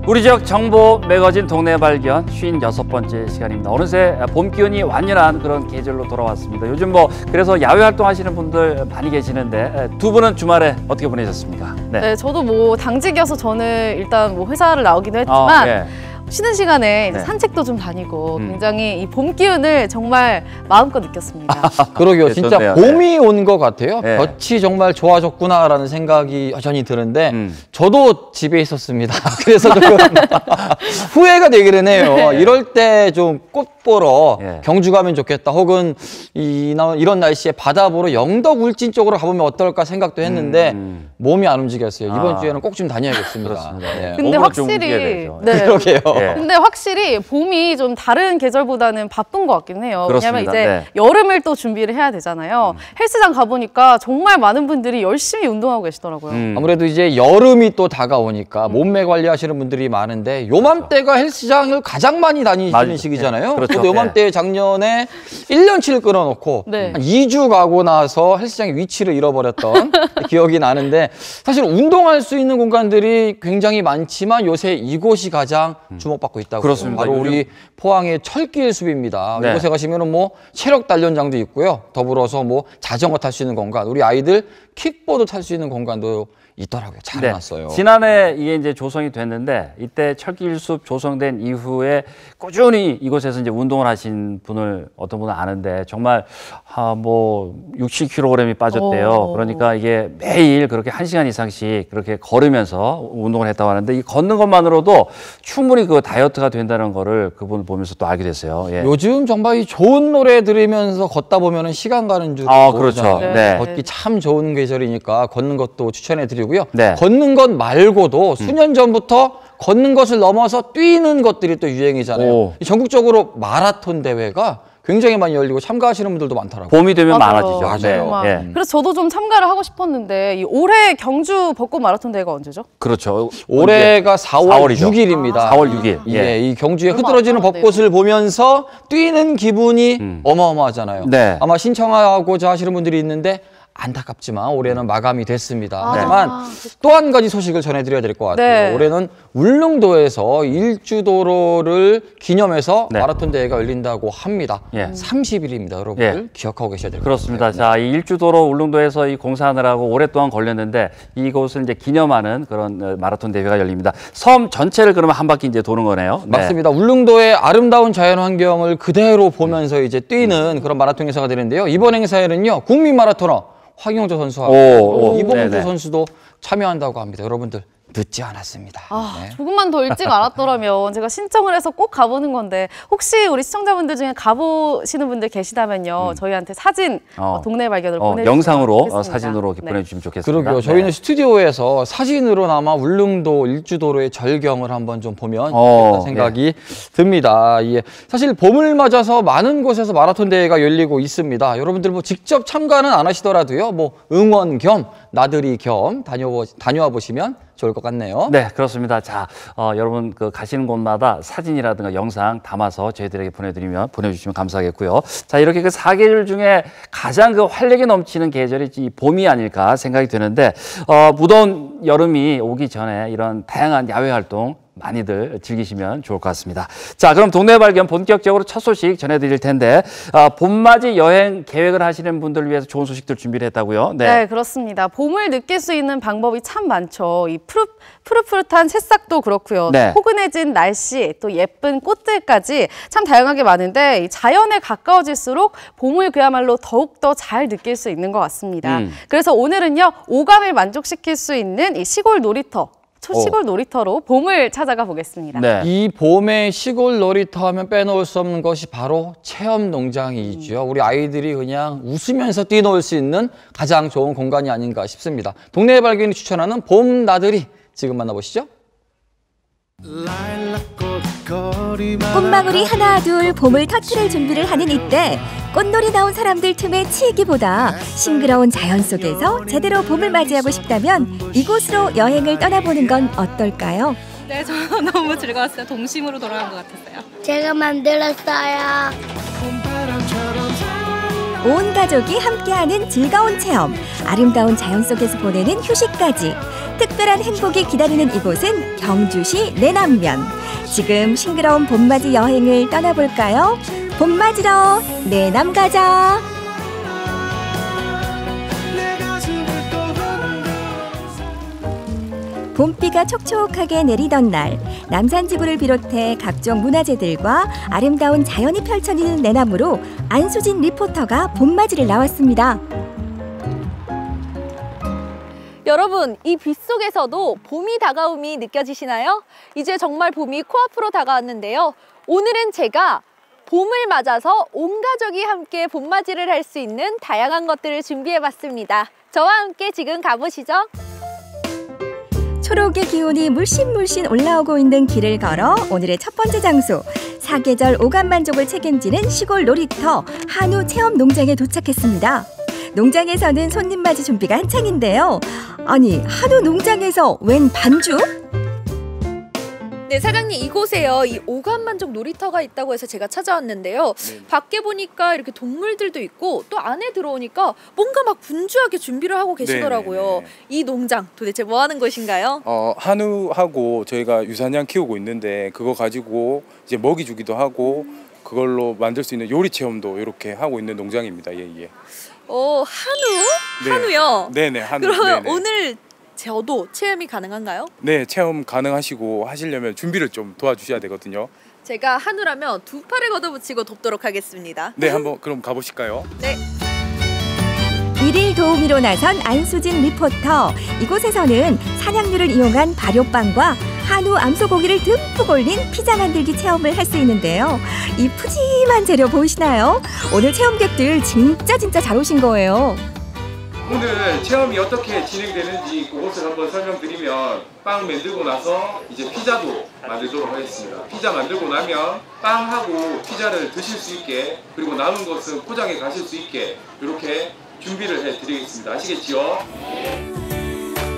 우리 지역 정보 매거진 동네 발견 56번째 시간입니다. 어느새 봄 기운이 완연한 그런 계절로 돌아왔습니다. 요즘 그래서 야외 활동하시는 분들 많이 계시는데 두 분은 주말에 어떻게 보내셨습니까? 네, 저도 당직이어서 저는 일단 회사를 나오기도 했지만 네. 쉬는 시간에 이제 산책도 좀 다니고 굉장히 이 봄 기운을 정말 마음껏 느꼈습니다. 그러게요. 네, 진짜 좋네요. 봄이 온 것 같아요. 네. 볕이 정말 좋아졌구나라는 생각이 여전히 드는데 저도 집에 있었습니다. 그래서 조금 후회가 되기는 해요. 이럴 때 좀 꽃 보러 경주 가면 좋겠다. 혹은 이런 날씨에 바다 보러 영덕 울진 쪽으로 가보면 어떨까 생각도 했는데 몸이 안 움직였어요. 이번 주에는 꼭 좀 다녀야겠습니다. 그렇습니다. 네. 근데 확실히 그러게요. 근데 확실히 봄이 좀 다른 계절보다는 바쁜 것 같긴 해요. 그렇습니다. 왜냐면 이제 여름을 또 준비를 해야 되잖아요. 헬스장 가보니까 정말 많은 분들이 열심히 운동하고 계시더라고요. 아무래도 이제 여름이 또 다가오니까 몸매 관리하시는 분들이 많은데 요맘때가 헬스장을 가장 많이 다니시는 시기잖아요. 그렇죠. 저도 요맘때 작년에 1년치를 끊어놓고 한 2주 가고 나서 헬스장의 위치를 잃어버렸던 기억이 나는데 사실 운동할 수 있는 공간들이 굉장히 많지만 요새 이곳이 가장 주목받고 있다고. 그렇습니다. 바로 우리 포항의 철길 숲입니다. 네. 이곳에 가시면은 체력 단련장도 있고요. 더불어서 자전거 탈 수 있는 공간, 우리 아이들 킥보드 탈 수 있는 공간도 있더라고요. 잘 해놨어요. 지난해 이게 이제 조성이 됐는데 이때 철길숲 조성된 이후에 꾸준히 이곳에서 이제 운동을 하신 어떤 분을 아는데 정말 60kg이 빠졌대요. 그러니까 이게 매일 그렇게 1시간 이상씩 그렇게 걸으면서 운동을 했다고 하는데 이 걷는 것만으로도 충분히 그 다이어트가 된다는 거를 그분을 보면서 또 알게 됐어요. 예. 요즘 정말 이 좋은 노래 들으면서 걷다 보면은 시간 가는 줄 그렇죠. 네. 걷기 참 좋은 계절이니까 걷는 것도 추천해드리고요. 네. 걷는 것 말고도 수년 전부터 걷는 것을 넘어서 뛰는 것들이 또 유행이잖아요. 전국적으로 마라톤 대회가 굉장히 많이 열리고 참가하시는 분들도 많더라고요. 봄이 되면 많아지죠. 맞아요. 네. 그래서 저도 좀 참가를 하고 싶었는데 올해 경주 벚꽃 마라톤 대회가 언제죠? 그렇죠. 올해가 4월 6일입니다. 4월 6일. 예, 이 경주에 흐드러지는 벚꽃을 보면서 뛰는 기분이 어마어마하잖아요. 네. 아마 신청하고자 하시는 분들이 있는데 안타깝지만 올해는 마감이 됐습니다. 하지만 또 한 가지 소식을 전해드려야 될 것 같아요. 올해는 울릉도에서 일주도로를 기념해서 마라톤 대회가 열린다고 합니다. 30일입니다. 여러분들 기억하고 계셔야 될 것 같아요. 그렇습니다. 자, 이 일주도로 울릉도에서 이 공사하느라고 오랫동안 걸렸는데 이곳을 이제 기념하는 그런 마라톤 대회가 열립니다. 섬 전체를 그러면 한 바퀴 이제 도는 거네요. 맞습니다. 울릉도의 아름다운 자연 환경을 그대로 보면서 이제 뛰는 그런 마라톤 행사가 되는데요. 이번 행사에는요, 국민 마라토너 황영조 선수하고 이봉주 선수도 참여한다고 합니다. 여러분들 늦지 않았습니다. 조금만 더 일찍 알았더라면 제가 신청을 해서 꼭 가보는 건데 혹시 우리 시청자분들 중에 가보시는 분들 계시다면요. 저희한테 사진, 동네 발견을 보내주시면 영상으로, 좋겠습니다. 사진으로 보내주시면 좋겠습니다. 그러게요. 저희는 스튜디오에서 사진으로나마 울릉도 일주도로의 절경을 한번 좀 보면 좋겠다는 생각이 듭니다. 사실 봄을 맞아서 많은 곳에서 마라톤 대회가 열리고 있습니다. 여러분들 직접 참가는 안 하시더라도요. 응원 겸 나들이 겸 다녀와 보시면 좋을 것 같네요. 네, 그렇습니다. 자, 여러분 가시는 곳마다 사진이라든가 영상 담아서 저희들에게 보내주시면 감사하겠고요. 자, 이렇게 그 4계절 중에 가장 활력이 넘치는 계절이 이 봄이 아닐까 생각이 드는데 무더운 여름이 오기 전에 이런 다양한 야외 활동 많이들 즐기시면 좋을 것 같습니다. 자, 그럼 동네 발견 본격적으로 첫 소식 전해드릴 텐데 봄맞이 여행 계획을 하시는 분들을 위해서 좋은 소식들 준비를 했다고요? 네, 그렇습니다. 봄을 느낄 수 있는 방법이 참 많죠. 이 푸릇푸릇한 새싹도 그렇고요. 포근해진 날씨, 또 예쁜 꽃들까지 참 다양하게 많은데 이 자연에 가까워질수록 봄을 그야말로 더욱더 잘 느낄 수 있는 것 같습니다. 그래서 오늘은요, 오감을 만족시킬 수 있는 이 시골 놀이터로 봄을 찾아가 보겠습니다. 이 봄에 시골 놀이터 하면 빼놓을 수 없는 것이 바로 체험 농장이죠. 우리 아이들이 그냥 웃으면서 뛰놀 수 있는 가장 좋은 공간이 아닌가 싶습니다. 동네 발견이 추천하는 봄 나들이 지금 만나보시죠. 꽃망울이 하나 둘 봄을 터트릴 준비를 하는 이때 꽃놀이 나온 사람들 틈에 치이기보다 싱그러운 자연 속에서 제대로 봄을 맞이하고 싶다면 이곳으로 여행을 떠나보는 건 어떨까요? 네, 저 너무 즐거웠어요. 동심으로 돌아간 것 같았어요. 제가 만들었어요. 온 가족이 함께하는 즐거운 체험, 아름다운 자연 속에서 보내는 휴식까지 특별한 행복이 기다리는 이곳은 경주시 내남면. 지금 싱그러운 봄맞이 여행을 떠나볼까요? 봄맞이러 내남 가자. 봄비가 촉촉하게 내리던 날, 남산지구를 비롯해 각종 문화재들과 아름다운 자연이 펼쳐지는 내남으로 안수진 리포터가 봄맞이를 나왔습니다. 여러분, 이 빗속에서도 봄이 다가옴이 느껴지시나요? 이제 정말 봄이 코앞으로 다가왔는데요. 오늘은 제가 봄을 맞아서 온 가족이 함께 봄맞이를 할 수 있는 다양한 것들을 준비해봤습니다. 저와 함께 지금 가보시죠. 초록의 기운이 물씬물씬 올라오고 있는 길을 걸어 오늘의 첫 번째 장소, 사계절 오감만족을 책임지는 시골 놀이터 한우 체험 농장에 도착했습니다. 농장에서는 손님 맞이 준비가 한창인데요. 아니, 한우 농장에서 웬 반죽? 네, 사장님, 이곳에요. 이 오감만족 놀이터가 있다고 해서 제가 찾아왔는데요. 네. 밖에 보니까 이렇게 동물들도 있고 또 안에 들어오니까 뭔가 막 분주하게 준비를 하고 계시더라고요. 네네네. 이 농장 도대체 뭐 하는 곳인가요? 한우하고 저희가 유산양 키우고 있는데 그거 가지고 이제 먹이 주기도 하고 그걸로 만들 수 있는 요리 체험도 이렇게 하고 있는 농장입니다. 예. 한우? 네. 한우요? 네네, 한우. 그러면 네네. 오늘 저도 체험이 가능한가요? 네, 체험 가능하시고 하시려면 준비를 좀 도와주셔야 되거든요. 제가 한우라면 두 팔을 걷어붙이고 돕도록 하겠습니다. 네, 한번 그럼 가보실까요? 네. 일일 도우미로 나선 안수진 리포터. 이곳에서는 산양류를 이용한 발효빵과 한우 암소고기를 듬뿍 올린 피자 만들기 체험을 할 수 있는데요. 이 푸짐한 재료 보이시나요? 오늘 체험객들 진짜 잘 오신 거예요. 오늘 체험이 어떻게 진행되는지 그것을 한번 설명드리면, 빵 만들고 나서 이제 피자도 만들도록 하겠습니다. 피자 만들고 나면 빵하고 피자를 드실 수 있게, 그리고 남은 것은 포장해 가실 수 있게 이렇게 준비를 해드리겠습니다. 아시겠지요?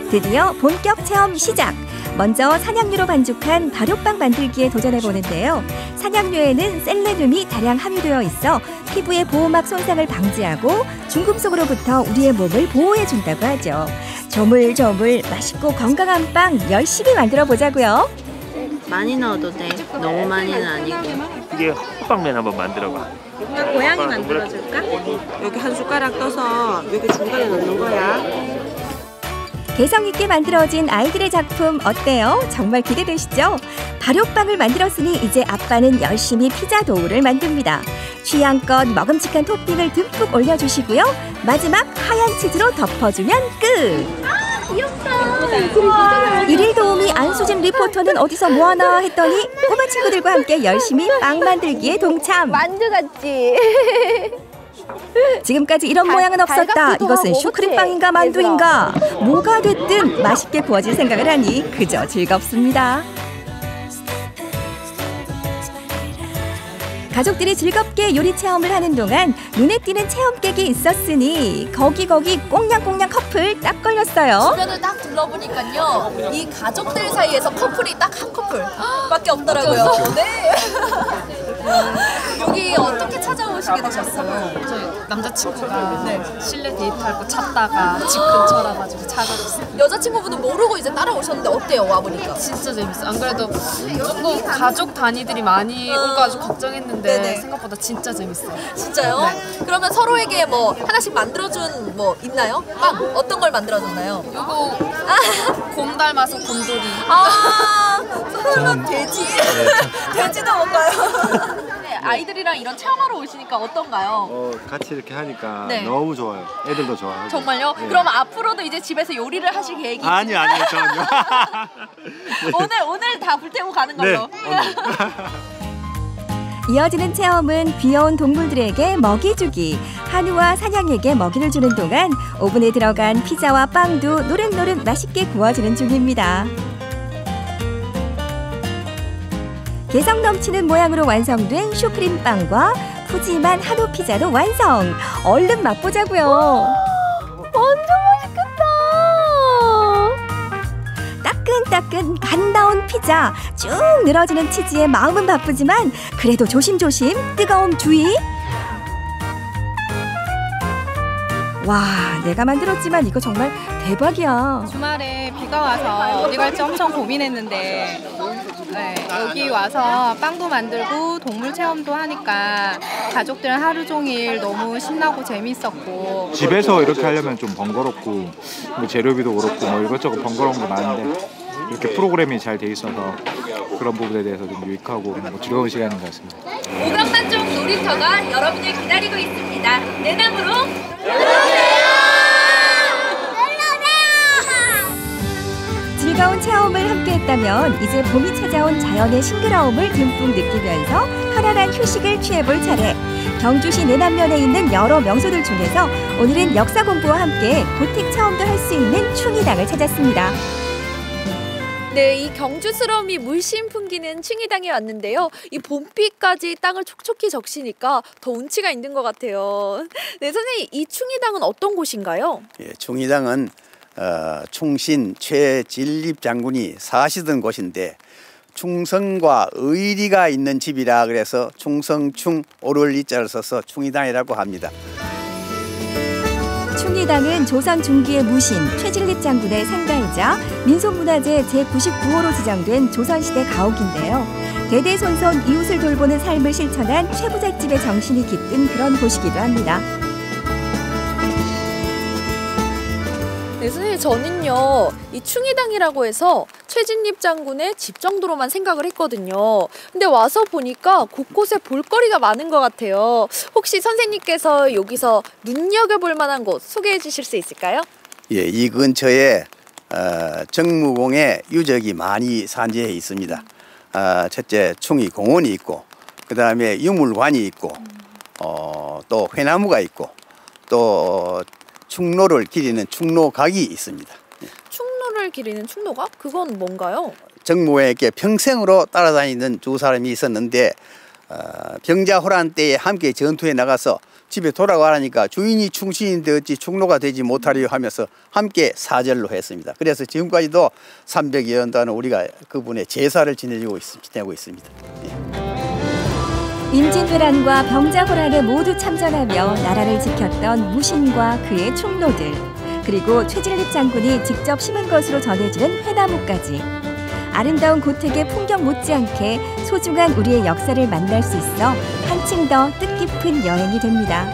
드디어 본격 체험 시작! 먼저 산양류로 반죽한 발효빵 만들기에 도전해보는데요. 산양류에는 셀레늄이 다량 함유되어 있어 피부의 보호막 손상을 방지하고 중금속으로부터 우리의 몸을 보호해준다고 하죠. 조물조물 맛있고 건강한 빵 열심히 만들어 보자고요. 많이 넣어도 돼. 너무 많이는 아니고. 이게 호빵면 한번 만들어봐. 고양이 만들어줄까? 여기 한 숟가락 떠서 여기 중간에 넣는 거야. 개성 있게 만들어진 아이들의 작품 어때요? 정말 기대되시죠? 발효빵을 만들었으니 이제 아빠는 열심히 피자 도우를 만듭니다. 취향껏 먹음직한 토핑을 듬뿍 올려주시고요. 마지막 하얀 치즈로 덮어주면 끝! 귀엽다. 일일 도우미 안수진 리포터는 어디서 뭐하나 했더니 꼬마 친구들과 함께 열심히 빵 만들기에 동참. 만두 같지? 지금까지 이런 모양은 없었다. 이것은 슈크림빵인가 만두인가? 뭐가 됐든 맛있게 구워질 생각을 하니 그저 즐겁습니다. 가족들이 즐겁게 요리 체험을 하는 동안 눈에 띄는 체험객이 있었으니 거기 꽁냥꽁냥 커플 딱 걸렸어요. 주변을 딱 둘러보니까요, 이 가족들 사이에서 커플이 딱 한 커플 밖에 없더라고요. 네. 여기 어떻게 찾아오시게 되셨어요? 저희 남자친구가 실내 데이트할 거 찾다가 집 근처라 가지고 찾아줬어요. 여자친구분은 모르고 이제 따라오셨는데 어때요, 와보니까? 진짜 재밌어요. 안 그래도 조금 가족 단위들이 많이 올까 가지고 걱정했는데 네네. 생각보다 진짜 재밌어요. 진짜요? 네. 그러면 서로에게 뭐 하나씩 만들어준 뭐 있나요? 빵 어떤 걸 만들어줬나요? 요거 곰 닮아서 곰돌이. 서로는 돼지? 돼지도 뭔가요? 아이들이랑 이런 체험하러 오시니까 어떤가요? 같이 이렇게 하니까 네. 너무 좋아요. 애들도 좋아하고. 정말요? 네. 그럼 앞으로도 이제 집에서 요리를 하실 계획이 아니요, 전혀. 네. 오늘 다 불태우고 가는 걸로. 네, 이어지는 체험은 귀여운 동물들에게 먹이 주기. 한우와 산양에게 먹이를 주는 동안 오븐에 들어간 피자와 빵도 노릇노릇 맛있게 구워지는 중입니다. 개성 넘치는 모양으로 완성된 슈크림빵과 푸짐한 한우 피자도 완성! 얼른 맛보자고요. 완전 맛있겠다. 따끈따끈 간 나온 피자, 쭉 늘어지는 치즈에 마음은 바쁘지만 그래도 조심조심 뜨거움 주의. 와, 내가 만들었지만 이거 정말 대박이야. 주말에 비가 와서 어디 갈지 엄청 고민했는데 여기 와서 빵도 만들고 동물 체험도 하니까 가족들은 하루 종일 너무 신나고 재밌었고. 집에서 이렇게 하려면 좀 번거롭고 뭐 재료비도 그렇고 뭐 이것저것 번거로운 거 많은데 이렇게 프로그램이 잘 돼 있어서 그런 부분에 대해서 좀 유익하고 뭐 즐거운 시간인 것 같습니다. 오감만족 놀이터가 여러분을 기다리고 있습니다. 내남으로 즐거운 체험을 함께했다면 이제 봄이 찾아온 자연의 싱그러움을 듬뿍 느끼면서 편안한 휴식을 취해볼 차례. 경주시 내남면에 있는 여러 명소들 중에서 오늘은 역사 공부와 함께 고택 체험도 할 수 있는 충의당을 찾았습니다. 네, 이 경주스러움이 물씬 풍기는 충의당에 왔는데요. 이 봄비까지 땅을 촉촉히 적시니까 더 운치가 있는 것 같아요. 네, 선생님, 이 충의당은 어떤 곳인가요? 예, 충의당은 충신 최진립 장군이 사시던 곳인데 충성과 의리가 있는 집이라 그래서 충성충 오를 이자를 써서 충의당이라고 합니다. 충의당은 조선 중기의 무신 최진립 장군의 생가이자 민속문화재 제99호로 지정된 조선시대 가옥인데요. 대대손손 이웃을 돌보는 삶을 실천한 최부잣집의 정신이 깃든 그런 곳이기도 합니다. 네, 선생님, 저는요, 이 충의당이라고 해서 최진립 장군의 집 정도로만 생각을 했거든요. 근데 와서 보니까 곳곳에 볼거리가 많은 것 같아요. 혹시 선생님께서 여기서 눈여겨볼 만한 곳 소개해 주실 수 있을까요? 예, 이 근처에 정무공의 유적이 많이 산재해 있습니다. 첫째 충의공원이 있고, 그 다음에 유물관이 있고, 또 회나무가 있고, 또 충로를 기리는 충로각이 있습니다. 충로를 기리는 충로각? 그건 뭔가요? 정무에게 평생으로 따라다니는 두 사람이 있었는데 병자호란 때에 함께 전투에 나가서 집에 돌아가라니까 주인이 충신인데 어찌 충로가 되지 못하려 하면서 함께 사절로 했습니다. 그래서 지금까지도 300여 년 동안 우리가 그분의 제사를 지내고 있습니다. 예. 임진왜란과 병자호란에 모두 참전하며 나라를 지켰던 무신과 그의 충노들, 그리고 최진립 장군이 직접 심은 것으로 전해지는 회나무까지 아름다운 고택의 풍경 못지않게 소중한 우리의 역사를 만날 수 있어 한층 더 뜻깊은 여행이 됩니다.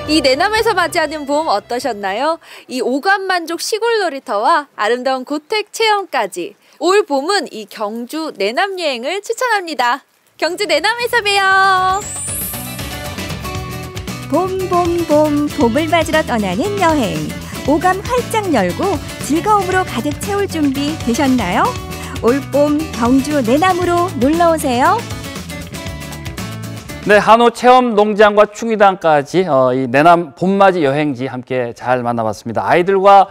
이 내남에서 맞이하는 봄 어떠셨나요? 이 오감만족 시골 놀이터와 아름다운 고택 체험까지 올 봄은 이 경주 내남 여행을 추천합니다. 경주 내남에서 봬요. 봄을 맞으러 떠나는 여행. 오감 활짝 열고 즐거움으로 가득 채울 준비 되셨나요? 올봄 경주 내남으로 놀러오세요. 네, 한우 체험 농장과 충의당까지 이 내남 봄맞이 여행지 함께 잘 만나봤습니다. 아이들과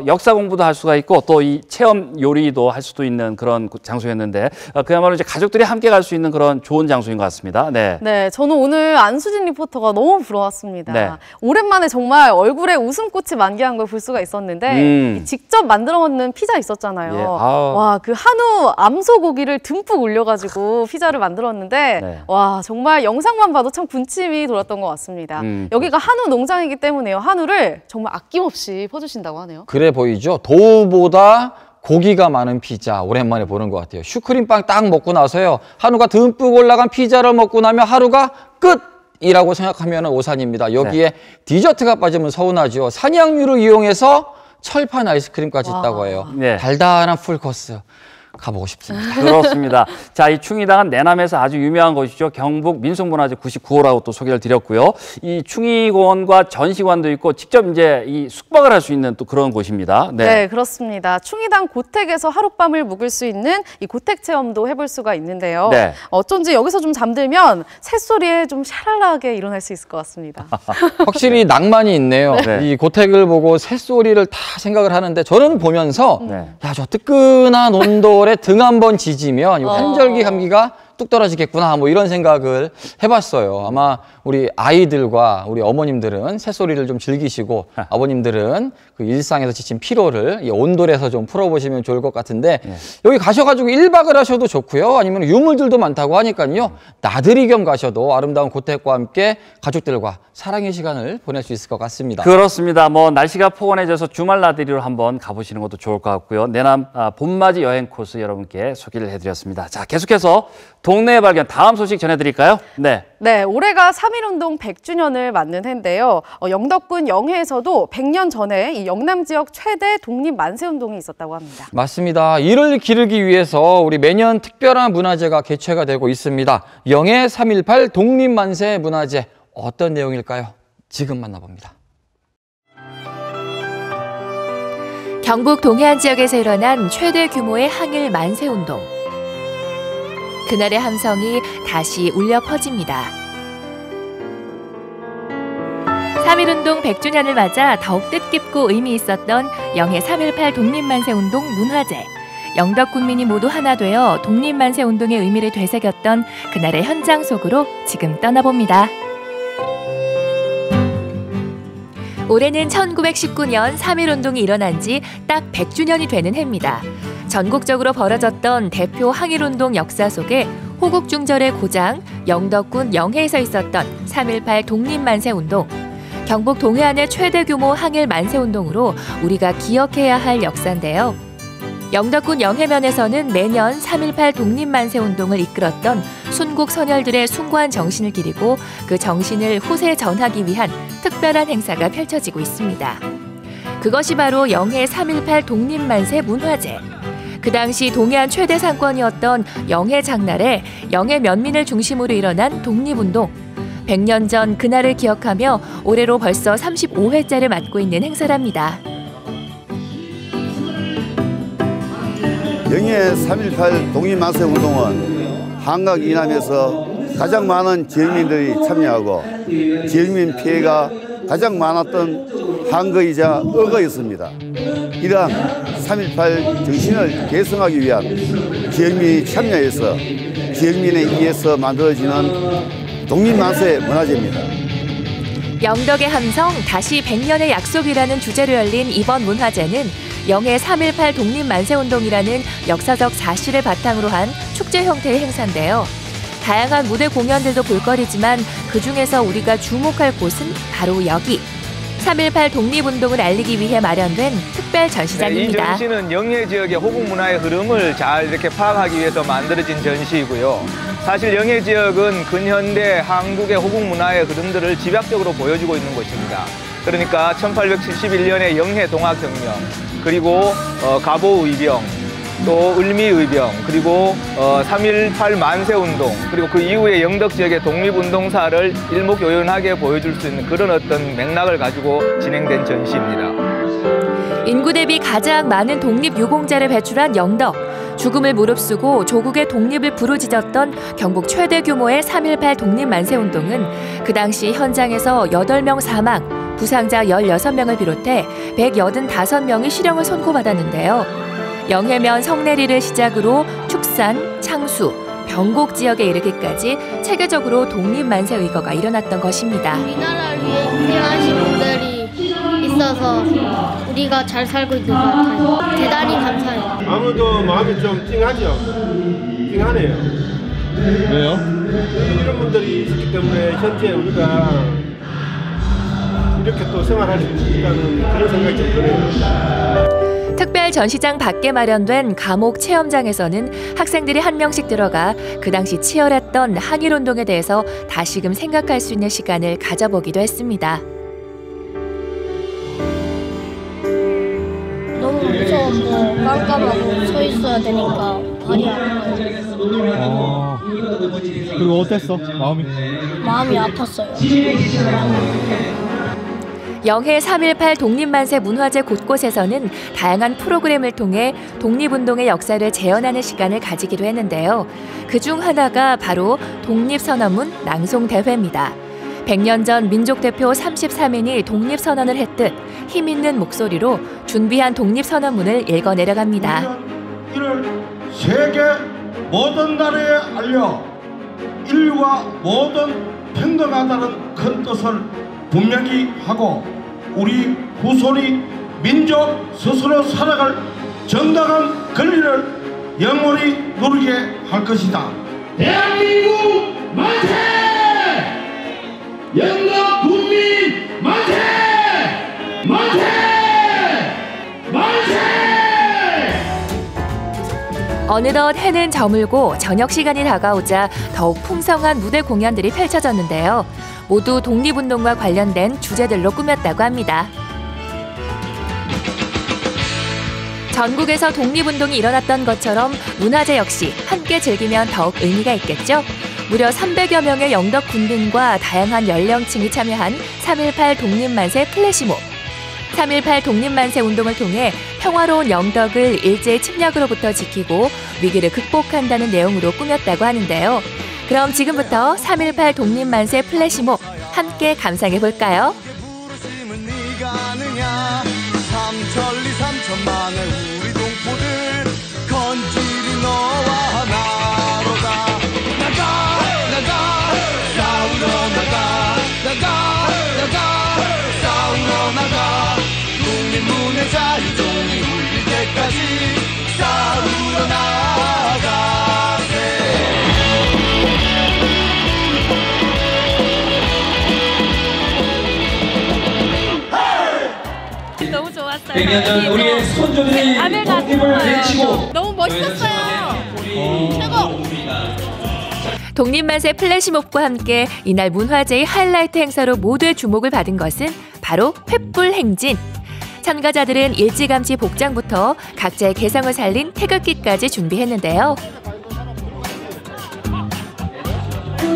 역사 공부도 할 수가 있고 또 이 체험 요리도 할 수도 있는 그런 장소였는데 그야말로 이제 가족들이 함께 갈 수 있는 그런 좋은 장소인 것 같습니다. 네, 저는 오늘 안수진 리포터가 너무 부러웠습니다. 네. 오랜만에 정말 얼굴에 웃음꽃이 만개한 걸 볼 수가 있었는데 직접 만들어 먹는 피자 있었잖아요. 예. 와, 그 한우 암소 고기를 듬뿍 올려가지고 피자를 만들었는데 네. 와, 정말 영상만 봐도 참 군침이 돌았던 것 같습니다. 여기가 한우 농장이기 때문에요. 한우를 정말 아낌없이 퍼주신다고 하네요. 그래 보이죠? 도우보다 고기가 많은 피자 오랜만에 보는 것 같아요. 슈크림빵 딱 먹고 나서요. 한우가 듬뿍 올라간 피자를 먹고 나면 하루가 끝이라고 생각하면 오산입니다. 여기에 네. 디저트가 빠지면 서운하죠. 산양유를 이용해서 철판 아이스크림까지 있다고 해요. 네. 달달한 풀코스. 가보고 싶습니다. 그렇습니다. 자, 이 충의당은 내남에서 아주 유명한 곳이죠. 경북 민속문화재 99호라고 또 소개를 드렸고요. 이 충의공원과 전시관도 있고 직접 이제 이 숙박을 할 수 있는 또 그런 곳입니다. 네, 그렇습니다. 충의당 고택에서 하룻밤을 묵을 수 있는 이 고택 체험도 해볼 수가 있는데요. 네. 어쩐지 여기서 좀 잠들면 새소리에 좀 샤랄라하게 일어날 수 있을 것 같습니다. 확실히 낭만이 있네요. 네. 이 고택을 보고 새소리를 다 생각을 하는데 저는 보면서 야, 저 뜨끈한 온돌에 등 한번 지지면 이 환절기 감기가 뚝 떨어지겠구나 뭐 이런 생각을 해봤어요. 아마 우리 아이들과 우리 어머님들은 새소리를 좀 즐기시고 아버님들은 그 그 일상에서 지친 피로를 이 온돌에서 좀 풀어보시면 좋을 것 같은데 여기 가셔가지고 1박을 하셔도 좋고요. 아니면 유물들도 많다고 하니까요. 나들이 겸 가셔도 아름다운 고택과 함께 가족들과 사랑의 시간을 보낼 수 있을 것 같습니다. 그렇습니다. 뭐 날씨가 포근해져서 주말 나들이로 한번 가보시는 것도 좋을 것 같고요. 내남 봄맞이 여행 코스 여러분께 소개를 해드렸습니다. 자, 계속해서 동네의 발견 다음 소식 전해드릴까요? 네, 올해가 3.1운동 100주년을 맞는 해인데요. 영덕군 영해에서도 100년 전에 이 영남 지역 최대 독립 만세운동이 있었다고 합니다. 맞습니다. 이를 기르기 위해서 우리 매년 특별한 문화제가 개최가 되고 있습니다. 영해 3.18 독립만세 문화제 어떤 내용일까요? 지금 만나봅니다. 경북 동해안 지역에서 일어난 최대 규모의 항일 만세운동. 그날의 함성이 다시 울려 퍼집니다. 3.1운동 100주년을 맞아 더욱 뜻깊고 의미 있었던 영해 3.18 독립만세운동 문화제. 영덕 군민이 모두 하나 되어 독립만세운동의 의미를 되새겼던 그날의 현장 속으로 지금 떠나봅니다. 올해는 1919년 3.1운동이 일어난 지 딱 100주년이 되는 해입니다. 전국적으로 벌어졌던 대표 항일운동 역사 속에 호국중절의 고장 영덕군 영해에서 있었던 3.18 독립만세운동. 경북 동해안의 최대 규모 항일 만세운동으로 우리가 기억해야 할 역사인데요. 영덕군 영해면에서는 매년 3.18 독립만세운동을 이끌었던 순국 선열들의 숭고한 정신을 기리고 그 정신을 후세에 전하기 위한 특별한 행사가 펼쳐지고 있습니다. 그것이 바로 영해 3.18 독립만세 문화제. 그 당시 동해안 최대 상권이었던 영해 장날에 영해 면민을 중심으로 일어난 독립운동. 100년 전 그날을 기억하며 올해로 벌써 35회째를 맞고 있는 행사랍니다. 영해 3.18 독립만세운동은 한강 이남에서 가장 많은 지역민들이 참여하고 지역민 피해가 가장 많았던 한거이자 어거였습니다. 이러한 3.18 정신을 계승하기 위한 지역민이 참여해서 지역민에 의해서 만들어지는 독립만세 문화제입니다. 영덕의 함성 다시 100년의 약속이라는 주제로 열린 이번 문화제는 영해 3.18 독립만세운동이라는 역사적 사실을 바탕으로 한 축제 형태의 행사인데요. 다양한 무대 공연들도 볼거리지만 그중에서 우리가 주목할 곳은 바로 여기. 3.18 독립운동을 알리기 위해 마련된 특별 전시장입니다. 이 전시는 영해 지역의 호국 문화의 흐름을 잘 이렇게 파악하기 위해서 만들어진 전시이고요. 사실 영해 지역은 근현대 한국의 호국 문화의 흐름들을 집약적으로 보여주고 있는 곳입니다. 그러니까 1871년의 영해 동학혁명, 그리고 갑오의병, 또 을미의병, 그리고 3.18 만세운동, 그리고 그 이후에 영덕 지역의 독립운동사를 일목요연하게 보여줄 수 있는 그런 어떤 맥락을 가지고 진행된 전시입니다. 인구 대비 가장 많은 독립유공자를 배출한 영덕. 죽음을 무릅쓰고 조국의 독립을 부르짖었던 경북 최대 규모의 3.18 독립만세운동은 그 당시 현장에서 8명 사망, 부상자 16명을 비롯해 185명이 실형을 선고받았는데요. 영해면 성내리를 시작으로 축산, 창수, 병곡 지역에 이르기까지 체계적으로 독립만세 의거가 일어났던 것입니다. 우리나라를 위해 희생하신 분들이 있어서 우리가 잘 살고 있는 것 같아요. 대단히 감사해요. 아무도 마음이 좀 찡하죠? 찡하네요. 왜요? 이런 분들이 있기 때문에 현재 우리가 이렇게 또 생활할 수 있다는 그런 생각이 좀 드네요. 특별 전시장 밖에 마련된 감옥 체험장에서는 학생들이 한 명씩 들어가 그 당시 치열했던 항일운동에 대해서 다시금 생각할 수 있는 시간을 가져보기도 했습니다. 너무 무서워. 깜깜하고 서 있어야 되니까 발이 아파요. 그리고 어땠어? 마음이 아팠어요. 영해 3.18 독립만세 문화제 곳곳에서는 다양한 프로그램을 통해 독립운동의 역사를 재현하는 시간을 가지기도 했는데요. 그중 하나가 바로 독립선언문 낭송대회입니다. 100년 전 민족대표 33인이 독립선언을 했듯 힘있는 목소리로 준비한 독립선언문을 읽어내려갑니다. 이를 세계 모든 나라에 알려 인류가 모든 평등하다는 큰 뜻을 분명히 하고 우리 후손이 민족 스스로 살아갈 정당한 권리를 영원히 누리게 할 것이다. 대한민국 만세! 영덕 국민 만세! 만세! 만세! 어느덧 해는 저물고 저녁 시간이 다가오자 더욱 풍성한 무대 공연들이 펼쳐졌는데요. 모두 독립운동과 관련된 주제들로 꾸몄다고 합니다. 전국에서 독립운동이 일어났던 것처럼 문화제 역시 함께 즐기면 더욱 의미가 있겠죠. 무려 300여 명의 영덕 군민과 다양한 연령층이 참여한 3.18 독립만세 플래시몹. 3.18 독립만세 운동을 통해 평화로운 영덕을 일제의 침략으로부터 지키고 위기를 극복한다는 내용으로 꾸몄다고 하는데요. 그럼 지금부터 3.18 독립만세 플래시몹 함께 감상해볼까요? 삼천리 삼천만의 우리 동포들 건질이 너와 나로다. 나가 나가 싸우러 나가 나가 싸우러 나가. 독립문의 자유종이 울릴 때까지 싸우러 나가세. 너무 좋았어요. 100년 전 우리의 선조들이 독립을 외치고 너무 멋있었어요. 최고. 독립만세 플래시몹과 함께 이날 문화제의 하이라이트 행사로 모두의 주목을 받은 것은 바로 횃불 행진. 참가자들은 일찌감치 복장부터 각자의 개성을 살린 태극기까지 준비했는데요.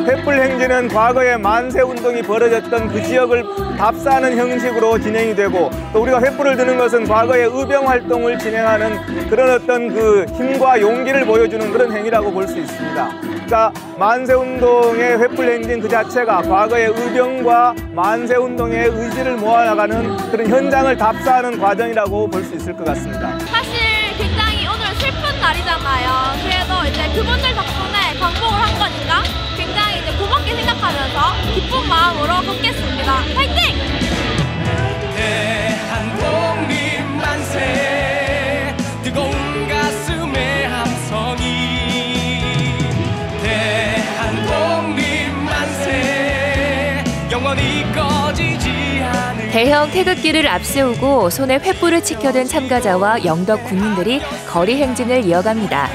횃불 행진은 과거에 만세운동이 벌어졌던 그 지역을 답사하는 형식으로 진행이 되고, 또 우리가 횃불을 드는 것은 과거의 의병활동을 진행하는 그런 어떤 그 힘과 용기를 보여주는 그런 행위라고 볼 수 있습니다. 그러니까 만세운동의 횃불 행진 그 자체가 과거의 의병과 만세운동의 의지를 모아나가는 그런 현장을 답사하는 과정이라고 볼 수 있을 것 같습니다. 사실 굉장히 오늘 슬픈 날이잖아요. 그래도 이제 그분들 덕분에 광복을 한 거니까 굉장히 이제 고맙게 생각하면서 기쁜 마음으로 걷겠습니다. 화이팅! 대한독립 만세 뜨거운 가슴의 함성이. 대한독립 만세 영원히 꺼지지 않을. 대형 태극기를 앞세우고 손에 횃불을 치켜든 참가자와 영덕 군민들이 거리 행진을 이어갑니다.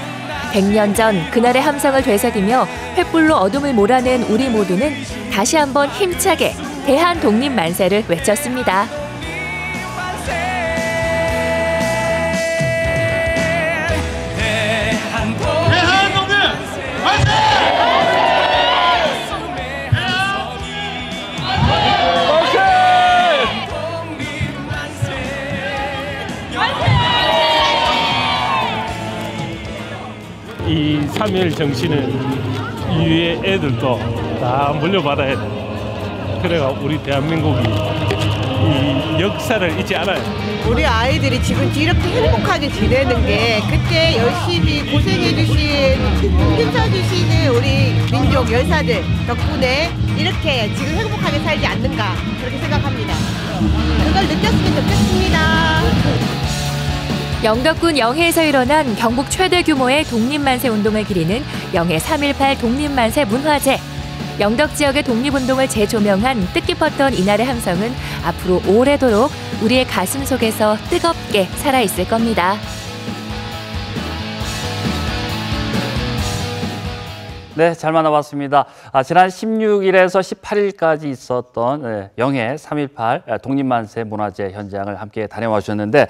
100년 전 그날의 함성을 되새기며 횃불로 어둠을 몰아낸 우리 모두는 다시 한번 힘차게 대한독립만세를 외쳤습니다. 대한독립 만세! 이 3.1 정신은 이후의 애들도 다 물려받아야 돼. 그래가 우리 대한민국이 이 역사를 잊지 않아요. 우리 아이들이 지금 이렇게 행복하게 지내는 게 그때 열심히 고생해주신, 힘써주시는 우리 민족 열사들 덕분에 이렇게 지금 행복하게 살지 않는가 그렇게 생각합니다. 그걸 느꼈으면 좋겠습니다. 영덕군 영해에서 일어난 경북 최대 규모의 독립만세 운동을 기리는 영해 3.18 독립만세 문화제. 영덕 지역의 독립운동을 재조명한 뜻깊었던 이날의 함성은 앞으로 오래도록 우리의 가슴 속에서 뜨겁게 살아있을 겁니다. 네, 잘 만나봤습니다. 지난 16일에서 18일까지 있었던 영해 3.18 독립만세 문화제 현장을 함께 다녀와 주셨는데,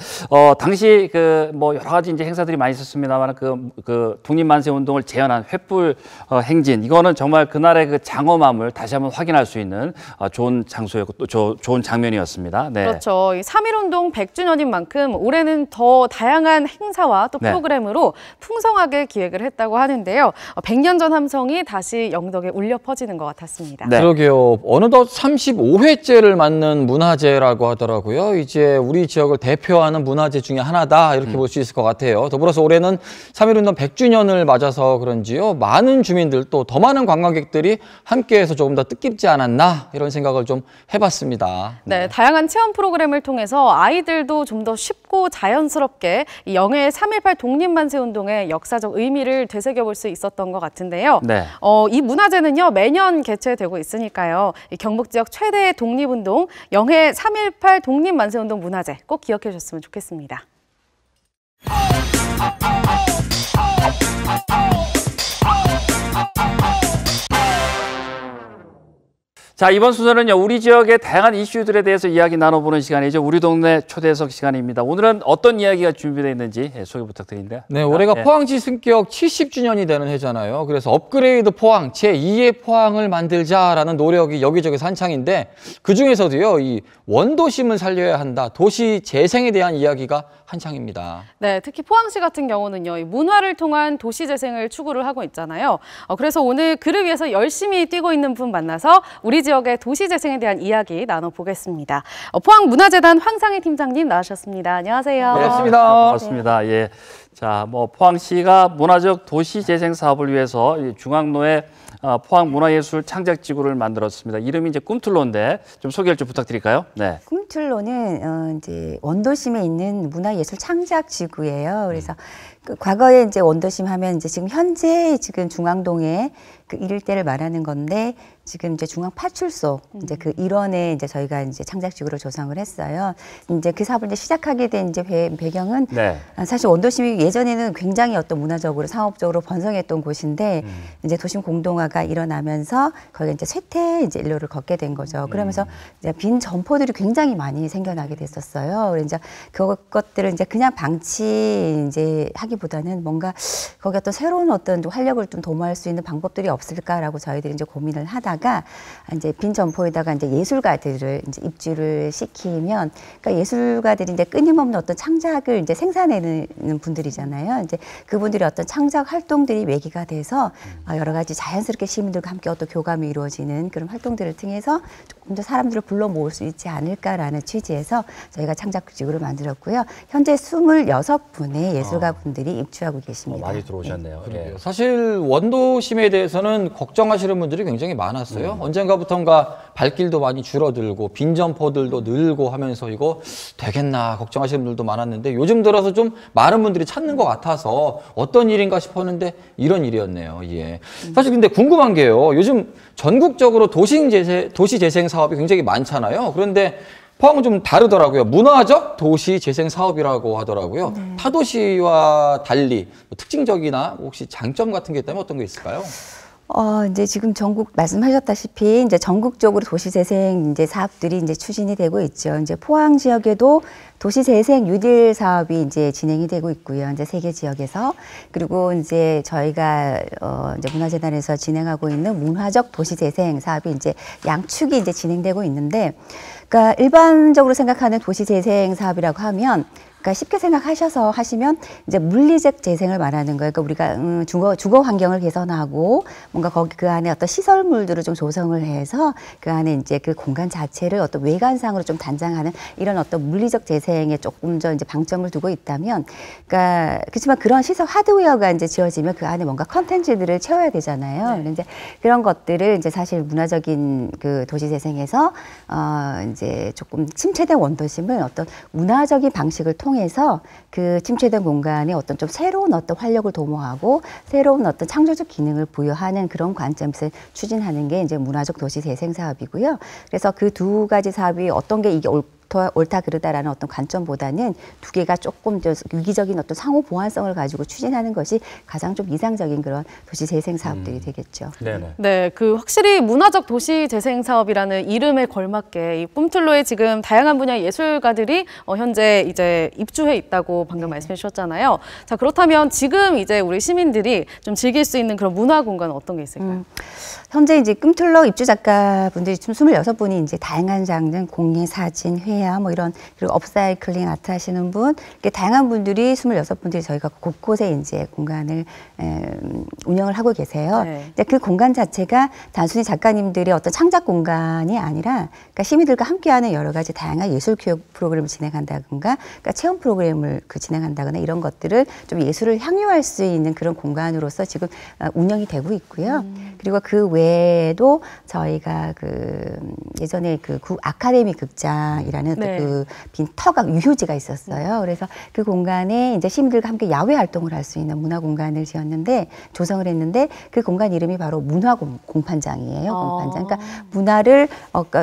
당시 뭐 여러 가지 이제 행사들이 많이 있었습니다만 그 독립만세 운동을 재현한 횃불 행진, 이거는 정말 그날의 그 장엄함을 다시 한번 확인할 수 있는 좋은 장소였고 또 좋은 장면이었습니다. 네. 그렇죠. 이 3.1운동 100주년인 만큼 올해는 더 다양한 행사와 또 프로그램으로 풍성하게 기획을 했다고 하는데요. 100년 전 함성이 다시 영덕에 울려 울려 퍼지는 것 같았습니다. 네. 그러게요. 어느덧 35회째를 맞는 문화제라고 하더라고요. 이제 우리 지역을 대표하는 문화제 중에 하나다 이렇게 볼 수 있을 것 같아요. 더불어서 올해는 3.1운동 100주년을 맞아서 그런지요. 많은 주민들 또 더 많은 관광객들이 함께해서 조금 더 뜻깊지 않았나 이런 생각을 좀 해봤습니다. 네, 다양한 체험 프로그램을 통해서 아이들도 좀 더 쉽고 자연스럽게 이 영해 3.18 독립만세운동의 역사적 의미를 되새겨볼 수 있었던 것 같은데요. 네. 이 문화제는요 매년 개최되고 있으니까요. 이 경북 지역 최대의 독립운동 영해 3.18 독립만세운동 문화제 꼭 기억해 주셨으면 좋겠습니다. 자, 이번 순서는요, 우리 지역의 다양한 이슈들에 대해서 이야기 나눠보는 시간이죠. 우리 동네 초대석 시간입니다. 오늘은 어떤 이야기가 준비되어 있는지 소개 부탁드립니다. 네, 올해가 포항시 승격 70주년이 되는 해잖아요. 그래서 업그레이드 포항, 제2의 포항을 만들자라는 노력이 여기저기서 한창인데 그중에서도요, 이 원도심을 살려야 한다, 도시 재생에 대한 이야기가 한창입니다. 네, 특히 포항시 같은 경우는요, 이 문화를 통한 도시 재생을 추구를 하고 있잖아요. 그래서 오늘 그를 위해서 열심히 뛰고 있는 분 만나서 우리 지역의 도시 재생에 대한 이야기 나눠보겠습니다. 포항문화재단 황상희 팀장님 나오셨습니다. 안녕하세요. 반갑습니다. 반갑습니다. 예. 자, 포항시가 문화적 도시 재생 사업을 위해서 중앙로에 포항문화예술 창작지구를 만들었습니다. 이름이 이제 꿈틀로인데 좀 소개를 좀 부탁드릴까요? 네. 꿈틀로는 이제 원도심에 있는 문화예술 창작지구예요. 그래서 과거에 이제 원도심 하면 이제 지금 현재 중앙동에 그 일대를 말하는 건데 지금 이제 중앙 파출소 이제 그 일원에 이제 저희가 이제 창작지구를 조성을 했어요. 이제 그 사업을 이제 시작하게 된 이제 배경은 사실 원도심이 예전에는 굉장히 어떤 문화적으로 상업적으로 번성했던 곳인데 이제 도심 공동화가 일어나면서 거기에 이제 쇠퇴 이제 일로를 걷게 된 거죠. 그러면서 이제 빈 점포들이 굉장히 많이 생겨나게 됐었어요. 그래서 이제 그것들을 이제 그냥 방치 이제 하기보다는 뭔가 거기 어떤 새로운 어떤 활력을 좀 도모할 수 있는 방법들이 없을까라고 저희들이 이제 고민을 하다가 이제 빈 점포에다가 이제 예술가들을 이제 입주를 시키면, 그러니까 예술가들이 이제 끊임없는 어떤 창작을 이제 생산해내는 분들이잖아요. 이제 그분들의 어떤 창작 활동들이 매개가 돼서 여러 가지 자연스럽게 시민들과 함께 어떤 교감이 이루어지는 그런 활동들을 통해서 조금 더 사람들을 불러 모을 수 있지 않을까라는 취지에서 저희가 창작지구를 만들었고요. 현재 26분의 예술가분들이 입주하고 계십니다. 많이 들어오셨네요. 네. 사실 원도심에 대해서는 걱정하시는 분들이 굉장히 많았어요. 언젠가부턴가 발길도 많이 줄어들고 빈점포들도 늘고 하면서 이거 되겠나 걱정하시는 분들도 많았는데 요즘 들어서 좀 많은 분들이 찾는 것 같아서 어떤 일인가 싶었는데 이런 일이었네요. 예. 사실 근데 궁금한 게요. 요즘 전국적으로 도시 재생 사업이 굉장히 많잖아요. 그런데 포항은 좀 다르더라고요. 문화적 도시 재생 사업이라고 하더라고요. 타도시와 달리 특징적이나 혹시 장점 같은 게 있다면 어떤 게 있을까요? 이제 지금 전국 말씀하셨다시피 이제 전국적으로 도시재생 이제 사업들이 이제 추진이 되고 있죠. 이제 포항 지역에도 도시재생 뉴딜 사업이 이제 진행이 되고 있고요. 이제 3개 지역에서. 그리고 이제 저희가 이제 문화재단에서 진행하고 있는 문화적 도시재생 사업이 이제 양축이 이제 진행되고 있는데, 그러니까 일반적으로 생각하는 도시재생 사업이라고 하면 그러니까 쉽게 생각하셔서 하시면 이제 물리적 재생을 말하는 거예요. 그러니까 우리가 주거 환경을 개선하고 뭔가 거기 그 안에 어떤 시설물들을 좀 조성을 해서 그 안에 이제 그 공간 자체를 어떤 외관상으로 좀 단장하는 이런 어떤 물리적 재생에 조금 더 이제 방점을 두고 있다면, 그러니까 그렇지만 그런 시설 하드웨어가 이제 지어지면 그 안에 뭔가 컨텐츠들을 채워야 되잖아요. 이제 그런 것들을 이제 사실 문화적인 그 도시 재생에서 이제 조금 침체된 원도심을 어떤 문화적인 방식을 통해서 그 침체된 공간에 어떤 좀 새로운 어떤 활력을 도모하고 새로운 어떤 창조적 기능을 부여하는 그런 관점에서 추진하는 게 이제 문화적 도시 재생 사업이고요. 그래서 그 두 가지 사업이 어떤 게 이게 옳다 그르다라는 어떤 관점보다는 두 개가 조금 더 유기적인 어떤 상호 보완성을 가지고 추진하는 것이 가장 좀 이상적인 그런 도시 재생 사업들이 되겠죠. 네네. 네, 그 확실히 문화적 도시 재생 사업이라는 이름에 걸맞게 이 꿈틀로에 지금 다양한 분야의 예술가들이 현재 이제 입주해 있다고 방금 말씀해 주셨잖아요. 자, 그렇다면 지금 이제 우리 시민들이 좀 즐길 수 있는 그런 문화 공간은 어떤 게 있을까요? 현재 이제 꿈틀로 입주 작가분들이 좀 26분이 이제 다양한 장르 공예, 사진, 회의, 장혜야 뭐 이런 그리고 업사이클링 아트 하시는 분 이렇게 다양한 분들이 26분들이 저희가 곳곳에 이제 공간을 운영을 하고 계세요. 근데 그 공간 자체가 단순히 작가님들의 어떤 창작 공간이 아니라 그러니까 시민들과 함께하는 여러 가지 다양한 예술 교육 프로그램을 진행한다든가 그러니까 체험 프로그램을 진행한다거나 이런 것들을 좀 예술을 향유할 수 있는 그런 공간으로서 지금 운영이 되고 있고요. 그리고 그 외에도 저희가 예전에 아카데미 극장이라는 그 빈 터가 유휴지가 있었어요. 그래서 그 공간에 이제 시민들과 함께 야외 활동을 할 수 있는 문화 공간을 조성을 했는데 그 공간 이름이 바로 문화 공판장이에요. 공판장. 그러니까 문화를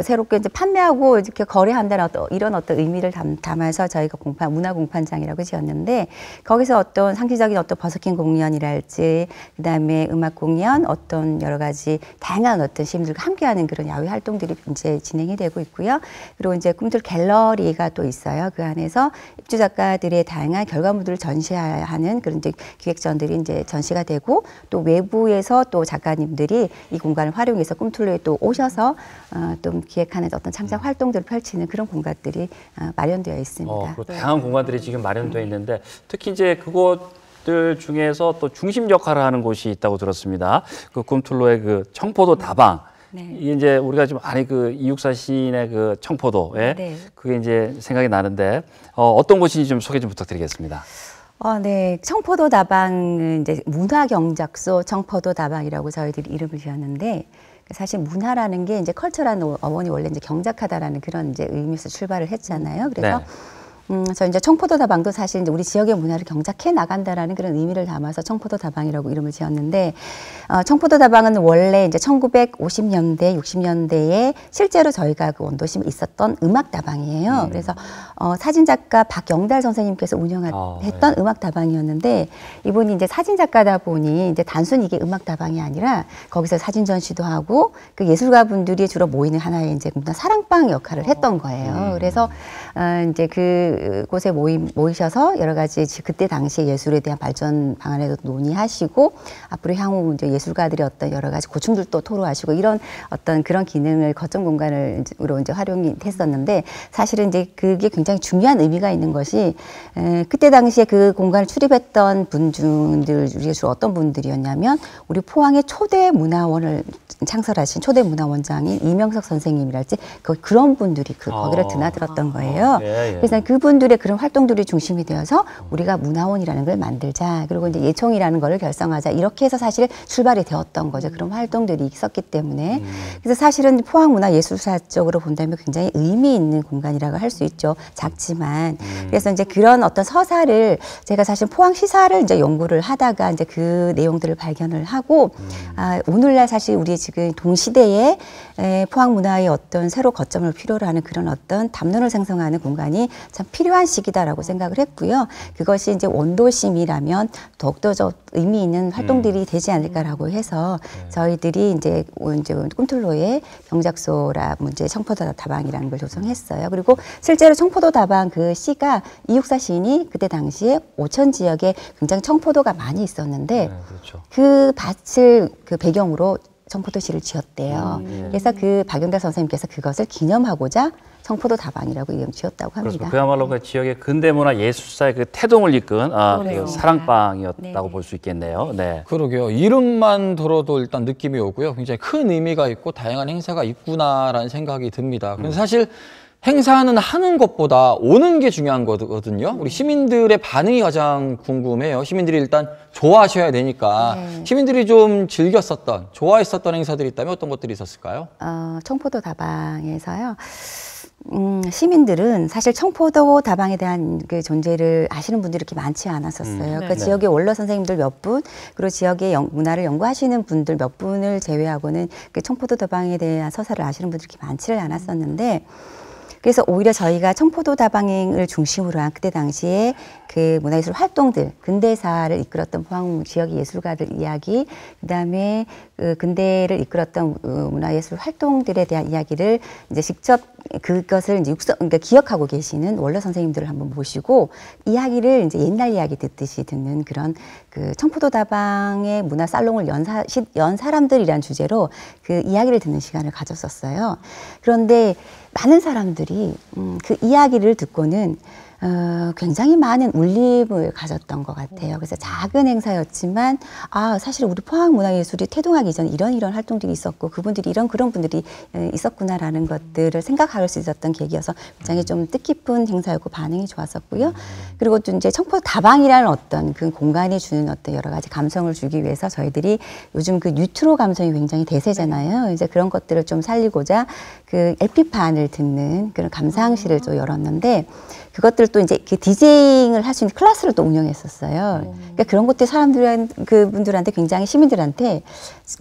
새롭게 이제 판매하고 이렇게 거래한다는 이런 어떤 의미를 담아서 저희가 문화 공판장이라고 지었는데 거기서 어떤 상시적인 어떤 버스킹 공연이랄지 그다음에 음악 공연 어떤 여러 가지 다양한 어떤 시민들과 함께하는 그런 야외 활동들이 이제 진행이 되고 있고요. 그리고 이제 꿈틀 갤러리가 또 있어요. 그 안에서 입주 작가들의 다양한 결과물들을 전시하는 그런 이제 기획전들이 이제 전시가 되고 또 외부에서 또 작가님들이 이 공간을 활용해서 꿈틀로에 또 오셔서 또 기획하는 어떤 창작 활동들을 펼치는 그런 공간들이 마련되어 있습니다. 다양한 공간들이 지금 마련되어 있는데 특히 이제 그곳들 중에서 또 중심 역할을 하는 곳이 있다고 들었습니다. 그 꿈틀로의 그 청포도 다방. 이게 이제 우리가 좀 이육사 시인의 그 청포도에 그게 이제 생각이 나는데 어떤 곳인지 좀 소개 좀 부탁드리겠습니다. 네. 청포도 다방은 이제 문화경작소 청포도 다방이라고 저희들이 이름을 지었는데 사실 문화라는 게 이제 컬처라는 어원이 원래 이제 경작하다라는 그런 이제 의미에서 출발을 했잖아요. 그래서 저 이제 청포도 다방도 사실 이제 우리 지역의 문화를 경작해 나간다라는 그런 의미를 담아서 청포도 다방이라고 이름을 지었는데 청포도 다방은 원래 이제 1950년대, 60년대에 실제로 저희가 그 원도심에 있었던 음악 다방이에요. 그래서 사진 작가 박영달 선생님께서 운영했던 음악 다방이었는데 이분이 이제 사진 작가다 보니 이제 단순히 이게 음악 다방이 아니라 거기서 사진 전시도 하고 그 예술가 분들이 주로 모이는 하나의 이제 문화 사랑방 역할을 했던 거예요. 그래서 이제 그곳에 모이셔서 여러 가지 그때 당시 예술에 대한 발전 방안에도 논의하시고 앞으로 향후 이제 예술가들의 어떤 여러 가지 고충들도 토로하시고 이런 어떤 그런 기능을 거점 공간으로 이제 활용이 됐었는데 사실은 이제 그게 굉장히 중요한 의미가 있는 것이 그때 당시에 그 공간을 출입했던 분들 중에 주로 어떤 분들이었냐면 우리 포항의 초대 문화원을 창설하신 초대 문화원장인 이명석 선생님이랄지 그런 분들이 거기를 드나들었던 거예요. 그래서 그분들의 그런 활동들이 중심이 되어서 우리가 문화원이라는 걸 만들자. 그리고 이제 예총이라는 걸 결성하자. 이렇게 해서 사실 출발이 되었던 거죠. 그런 활동들이 있었기 때문에. 그래서 사실은 포항문화예술사 쪽으로 본다면 굉장히 의미 있는 공간이라고 할 수 있죠. 작지만. 그래서 이제 그런 어떤 서사를 제가 사실 포항시사를 이제 연구를 하다가 이제 그 내용들을 발견을 하고 오늘날 사실 우리 지금 동시대에 포항문화의 어떤 새로 거점을 필요로 하는 그런 어떤 담론을 생성하는 공간이 참 필요한 시기다라고 생각을 했고요. 그것이 이제 원도심이라면 더욱더 의미 있는 활동들이 되지 않을까라고 해서 저희들이 이제 꿈틀로의 경작소라 문제 청포도 다방이라는 걸 조성했어요. 그리고 실제로 청포도 다방 그 시가 이육사 시인이 그때 당시에 오천 지역에 굉장히 청포도가 많이 있었는데 그 밭을 그 배경으로 청포도시를 지었대요. 그래서 그 박영달 선생님께서 그것을 기념하고자 청포도 다방이라고 이름 지었다고 합니다. 그야말로 그 지역의 근대문화 예술사의 그 태동을 이끈 그 사랑방이었다고 볼 수 있겠네요. 네. 그러게요. 이름만 들어도 일단 느낌이 오고요. 굉장히 큰 의미가 있고 다양한 행사가 있구나라는 생각이 듭니다. 그런데 사실 행사는 하는 것보다 오는 게 중요한 거거든요. 우리 시민들의 반응이 가장 궁금해요. 시민들이 일단 좋아하셔야 되니까 시민들이 좀 즐겼었던, 좋아했었던 행사들이 있다면 어떤 것들이 있었을까요? 청포도 다방에서요. 시민들은 사실 청포도 다방에 대한 그 존재를 아시는 분들이 그렇게 많지 않았었어요. 그 지역의 원로 선생님들 몇 분, 그리고 지역의 문화를 연구하시는 분들 몇 분을 제외하고는 그 청포도 다방에 대한 서사를 아시는 분들이 그렇게 많지를 않았었는데 그래서 오히려 저희가 청포도 다방을 중심으로 한 그때 당시에 그 문화예술 활동들, 근대사를 이끌었던 포항 지역의 예술가들 이야기, 그다음에 그 근대를 이끌었던 문화예술 활동들에 대한 이야기를 이제 직접 그것을 이제 그러니까 기억하고 계시는 원로 선생님들을 한번 모시고 이야기를 이제 옛날 이야기 듣듯이 듣는 그런 그 청포도다방의 문화 살롱을 연 사람들이란 주제로 그 이야기를 듣는 시간을 가졌었어요. 그런데 많은 사람들이 그 이야기를 듣고는 굉장히 많은 울림을 가졌던 것 같아요. 그래서 작은 행사였지만 사실 우리 포항문화예술이 태동하기 전에 이런 활동들이 있었고 그분들이 그런 분들이 있었구나라는 것들을 생각할 수 있었던 계기여서 굉장히 좀 뜻깊은 행사였고 반응이 좋았었고요. 그리고 또 이제 청포도다방이라는 어떤 그 공간이 주는 어떤 여러 가지 감성을 주기 위해서 저희들이 요즘 그 뉴트로 감성이 굉장히 대세잖아요. 이제 그런 것들을 좀 살리고자 그 LP판을 듣는 그런 감상실을 또 열었는데 그것들 또 이제 그 디제잉을 할 수 있는 클래스를 또 운영했었어요. 그러니까 그런 것들 그분들한테 굉장히 시민들한테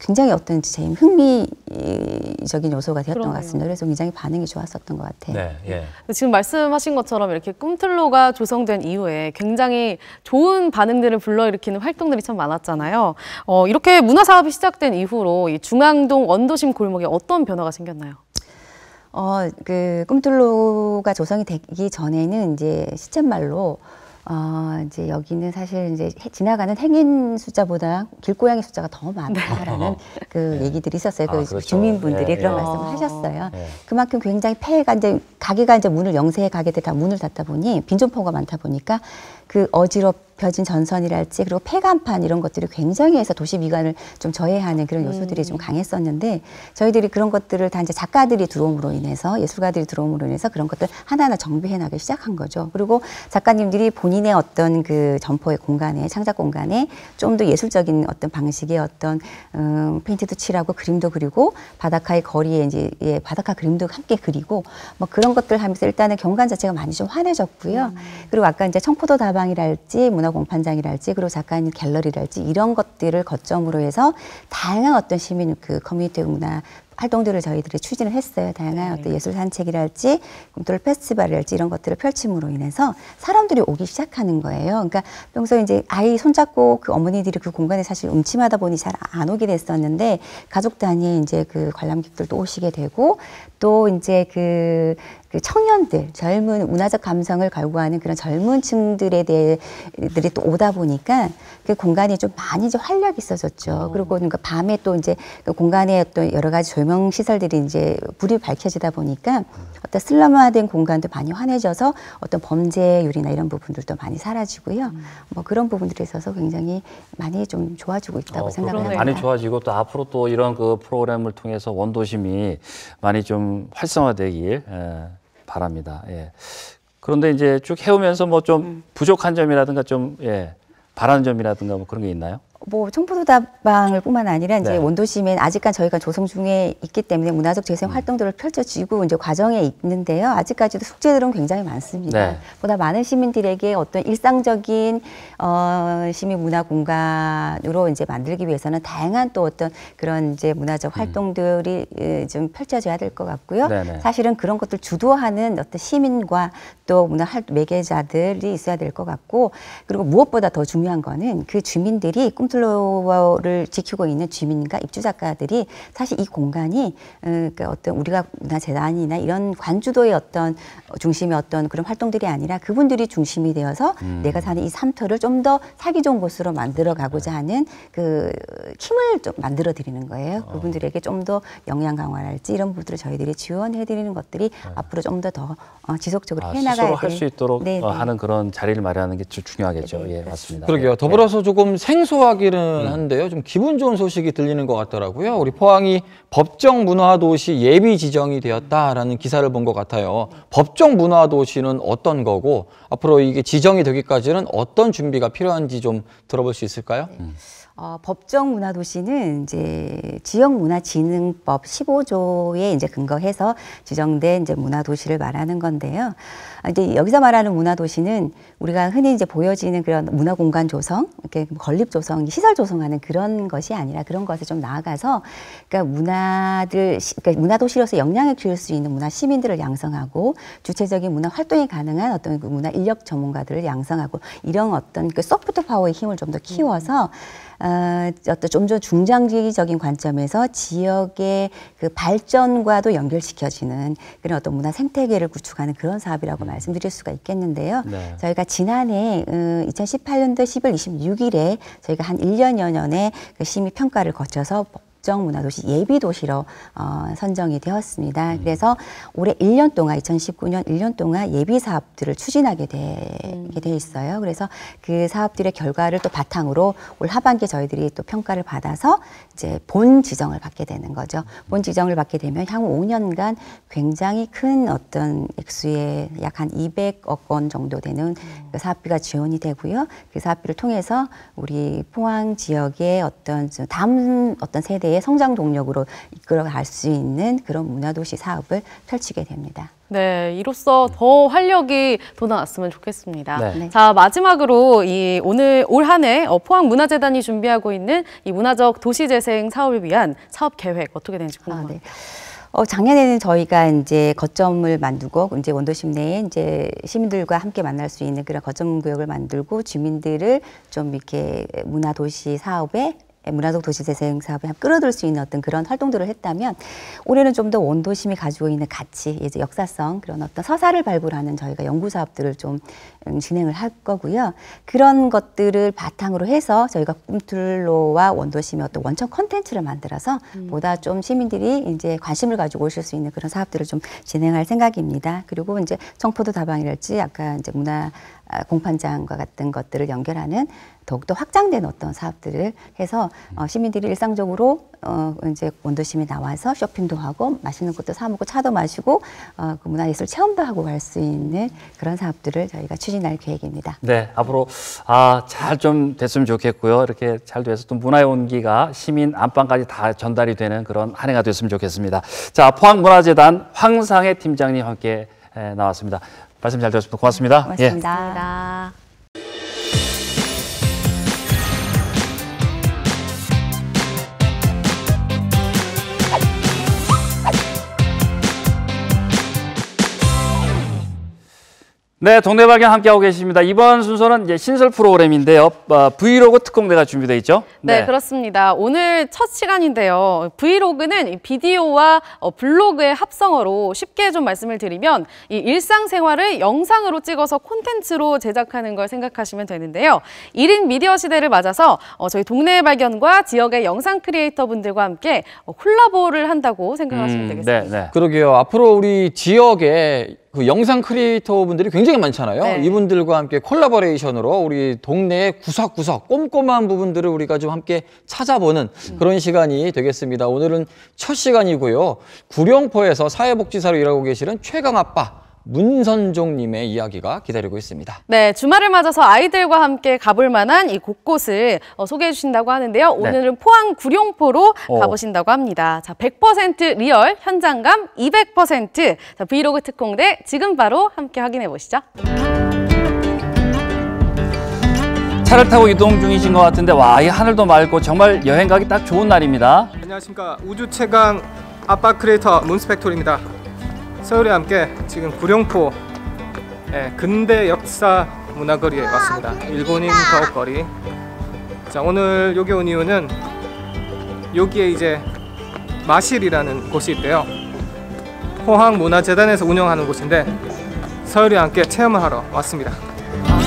굉장히 어떤 제일 흥미적인 요소가 되었던 것 같습니다. 그래서 굉장히 반응이 좋았었던 것 같아요. 네, 예. 지금 말씀하신 것처럼 이렇게 꿈틀로가 조성된 이후에 굉장히 좋은 반응들을 불러일으키는 활동들이 참 많았잖아요. 이렇게 문화사업이 시작된 이후로 이 중앙동 원도심 골목에 어떤 변화가 생겼나요? 그 꿈틀로가 조성이 되기 전에는 이제 시쳇말로 이제 여기는 사실 이제 지나가는 행인 숫자보다 길고양이 숫자가 더 많다라는 그 얘기들이 있었어요. 그 그렇죠. 주민분들이 그런 말씀을 하셨어요. 그만큼 굉장히 폐해가 이제 가게가 이제 문을 영세 가게들 다 문을 닫다 보니 빈존포가 많다 보니까 그 어지럽혀진 전선이랄지 그리고 폐간판 이런 것들이 굉장히 해서 도시 미관을 좀 저해하는 그런 요소들이 좀 강했었는데 저희들이 그런 것들을 다 이제 작가들이 들어옴으로 인해서 예술가들이 들어옴으로 인해서 그런 것들 하나하나 정비해 나가기 시작한 거죠. 그리고 작가님들이 본인의 어떤 그 점포의 공간에 창작 공간에 좀 더 예술적인 어떤 방식의 어떤 페인트도 칠하고 그림도 그리고 바닷가의 거리에 이제 바닷가 그림도 함께 그리고 뭐 그런 것들 하면서 일단은 경관 자체가 많이 좀 환해졌고요. 그리고 아까 이제 청포도다방이랄지 문화공판장이랄지 그리고 작가님 갤러리랄지 이런 것들을 거점으로 해서 다양한 어떤 시민 그 커뮤니티 문화 활동들을 저희들이 추진을 했어요. 다양한 어떤 예술 산책이랄지 꿈틀 페스티벌이랄지 이런 것들을 펼침으로 인해서 사람들이 오기 시작하는 거예요. 그러니까 평소에 이제 아이 손잡고 그 어머니들이 그 공간에 사실 음침하다 보니 잘 안 오게 됐었는데 가족 단위의 이제 그 관람객들도 오시게 되고 또 이제 그 청년들, 젊은 문화적 감성을 갈구하는 그런 젊은 층들이 또 오다 보니까 그 공간이 좀 많이 이제 활력이 있어졌죠. 그리고 그러니까 밤에 또 이제 그 공간에 어떤 여러 가지 조명 시설들이 이제 불이 밝혀지다 보니까 어떤 슬럼화된 공간도 많이 환해져서 어떤 범죄율이나 이런 부분들도 많이 사라지고요. 뭐 그런 부분들에 있어서 굉장히 많이 좀 좋아지고 있다고 생각합니다. 많이 좋아지고 또 앞으로 또 이런 그 프로그램을 통해서 원도심이 많이 좀 활성화되길 바랍니다. 예. 그런데 이제 쭉 해오면서 뭐 좀 부족한 점이라든가 좀 바라는 점이라든가 뭐 그런 게 있나요? 뭐 청포도다방을 뿐만 아니라 이제 원도심엔 아직까지 저희가 조성 중에 있기 때문에 문화적 재생 활동들을 펼쳐지고 이제 과정에 있는데요. 아직까지도 숙제들은 굉장히 많습니다. 보다 많은 시민들에게 어떤 일상적인 시민 문화 공간으로 이제 만들기 위해서는 다양한 또 어떤 그런 이제 문화적 활동들이 좀 펼쳐져야 될 것 같고요. 사실은 그런 것들 주도하는 어떤 시민과 또 문화 매개자들이 있어야 될 것 같고 그리고 무엇보다 더 중요한 거는 그 주민들이 꿈틀로를 지키고 있는 주민과 입주 작가들이 사실 이 공간이 그러니까 어떤 우리가 문화재단이나 이런 관주도의 어떤 중심의 어떤 그런 활동들이 아니라 그분들이 중심이 되어서 내가 사는 이 삼터를 좀 더 살기 좋은 곳으로 만들어 가고자 하는 그 힘을 좀 만들어 드리는 거예요. 그분들에게 좀 더 영양 강화랄지 이런 부분들을 저희들이 지원해 드리는 것들이 앞으로 좀 더 지속적으로 해 나가야 스스로 할 수 있도록 하는 그런 자리를 마련하는 게 중요하겠죠. 예, 맞습니다. 그러게요. 더불어서 조금 생소하기는 한데요. 좀 기분 좋은 소식이 들리는 것 같더라고요. 우리 포항이 법정 문화도시 예비 지정이 되었다라는 기사를 본 것 같아요. 법정 문화도시는 어떤 거고 앞으로 이게 지정이 되기까지는 어떤 준비가 필요한지 좀 들어볼 수 있을까요? 법정 문화도시는 이제 지역문화진흥법 15조에 이제 근거해서 지정된 이제 문화도시를 말하는 건데요. 이제 여기서 말하는 문화도시는 우리가 흔히 이제 보여지는 그런 문화공간 조성, 이렇게 건립 조성, 시설 조성하는 그런 것이 아니라 그런 것에 좀 나아가서, 그러니까 그러니까 문화도시로서 역량을 키울 수 있는 문화 시민들을 양성하고 주체적인 문화 활동이 가능한 어떤 그 문화 인력 전문가들을 양성하고 이런 어떤 그 소프트 파워의 힘을 좀 더 키워서 어떤 좀 더 중장기적인 관점에서 지역의 그 발전과도 연결시켜지는 그런 어떤 문화 생태계를 구축하는 그런 사업이라고 말씀드릴 수가 있겠는데요. 네. 저희가 지난해 2018년도 10월 26일에 저희가 한 1년여 년의 그 심의 평가를 거쳐서 문화도시 예비도시로 선정이 되었습니다. 그래서 올해 1년 동안 2019년 1년 동안 예비 사업들을 추진하게 되게 돼 있어요. 그래서 그 사업들의 결과를 또 바탕으로 올 하반기에 저희들이 또 평가를 받아서 이제 본 지정을 받게 되는 거죠. 본 지정을 받게 되면 향후 5년간 굉장히 큰 어떤 액수의 약 한 200억 원 정도 되는 그 사업비가 지원이 되고요. 그 사업비를 통해서 우리 포항 지역의 어떤 다음 어떤 세대의 성장 동력으로 이끌어갈 수 있는 그런 문화도시 사업을 펼치게 됩니다. 네, 이로써 더 활력이 돋아났으면 좋겠습니다. 네. 자, 마지막으로 올 한 해 포항문화재단이 준비하고 있는 이 문화적 도시재생 사업을 위한 사업 계획 어떻게 되는지 궁금합니다. 네. 작년에는 저희가 이제 거점을 만들고 이제 원도심 내에 이제 시민들과 함께 만날 수 있는 그런 거점 구역을 만들고 주민들을 좀 이렇게 문화도시 사업에 문화적 도시재생 사업에 끌어들 수 있는 어떤 그런 활동들을 했다면 올해는 좀 더 원도심이 가지고 있는 가치, 이제 역사성 그런 어떤 서사를 발굴하는 저희가 연구 사업들을 좀 진행을 할 거고요. 그런 것들을 바탕으로 해서 저희가 꿈틀로와 원도심의 어떤 원천 콘텐츠를 만들어서 보다 좀 시민들이 이제 관심을 가지고 오실 수 있는 그런 사업들을 좀 진행할 생각입니다. 그리고 이제 청포도 다방이랄지 아까 이제 문화 공판장과 같은 것들을 연결하는 더욱더 확장된 어떤 사업들을 해서 시민들이 일상적으로 이제 원도심에 나와서 쇼핑도 하고 맛있는 것도 사 먹고 차도 마시고 그 문화예술 체험도 하고 갈 수 있는 그런 사업들을 저희가 추진할 계획입니다. 네, 앞으로 잘 좀 됐으면 좋겠고요. 이렇게 잘 돼서 또 문화의 온기가 시민 안방까지 다 전달이 되는 그런 한 해가 됐으면 좋겠습니다. 자, 포항문화재단 황상혜 팀장님 함께 나왔습니다. 말씀 잘 들었습니다. 고맙습니다. 고맙습니다. 예. 네, 동네발견 함께하고 계십니다. 이번 순서는 이제 신설 프로그램인데요. 브이로그 특공대가 준비되어 있죠? 네, 그렇습니다. 오늘 첫 시간인데요. 브이로그는 비디오와 블로그의 합성어로 쉽게 좀 말씀을 드리면 이 일상생활을 영상으로 찍어서 콘텐츠로 제작하는 걸 생각하시면 되는데요. 1인 미디어 시대를 맞아서 저희 동네발견과 지역의 영상 크리에이터 분들과 함께 콜라보를 한다고 생각하시면 되겠습니다. 네, 네. 그러게요. 앞으로 우리 지역에 그 영상 크리에이터 분들이 굉장히 많잖아요. 네. 이분들과 함께 콜라보레이션으로 우리 동네의 구석구석 꼼꼼한 부분들을 우리가 좀 함께 찾아보는 그런 시간이 되겠습니다. 오늘은 첫 시간이고요. 구룡포에서 사회복지사로 일하고 계시는 최강 아빠 문선종님의 이야기가 기다리고 있습니다. 네, 주말을 맞아서 아이들과 함께 가볼 만한 이 곳곳을 소개해 주신다고 하는데요. 오늘은 포항 구룡포로 가보신다고 합니다. 자, 100% 리얼, 현장감 200%. 자, 브이로그 특공대 지금 바로 함께 확인해 보시죠. 차를 타고 이동 중이신 것 같은데 와, 이 하늘도 맑고 정말 여행 가기 딱 좋은 날입니다. 안녕하십니까. 우주 최강 아빠 크리에이터 문스펙토리입니다. 서울에 함께 지금 구룡포 근대 역사 문화거리에 왔습니다. 일본인 가옥거리. 자, 오늘 여기 온 이유는 여기에 이제 마실이라는 곳이 있대요. 포항문화재단에서 운영하는 곳인데 서울에 함께 체험을 하러 왔습니다.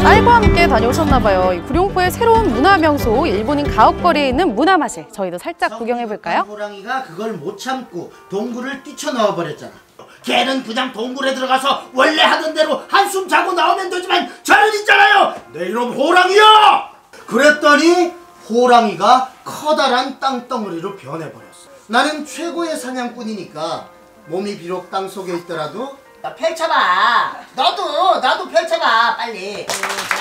딸과 함께 다녀오셨나 봐요. 이 구룡포의 새로운 문화명소 일본인 가옥거리에 있는 문화마실. 저희도 살짝 구경해 볼까요? 호랑이가 그걸 못 참고 동굴을 뛰쳐나와 버렸잖아. 걔는 그냥 동굴에 들어가서 원래 하던 대로 한숨 자고 나오면 되지만 저는 있잖아요. 내 이름 호랑이야. 그랬더니 호랑이가 커다란 땅덩어리로 변해버렸어. 나는 최고의 사냥꾼이니까 몸이 비록 땅속에 있더라도 펼쳐봐. 나도 펼쳐봐 빨리.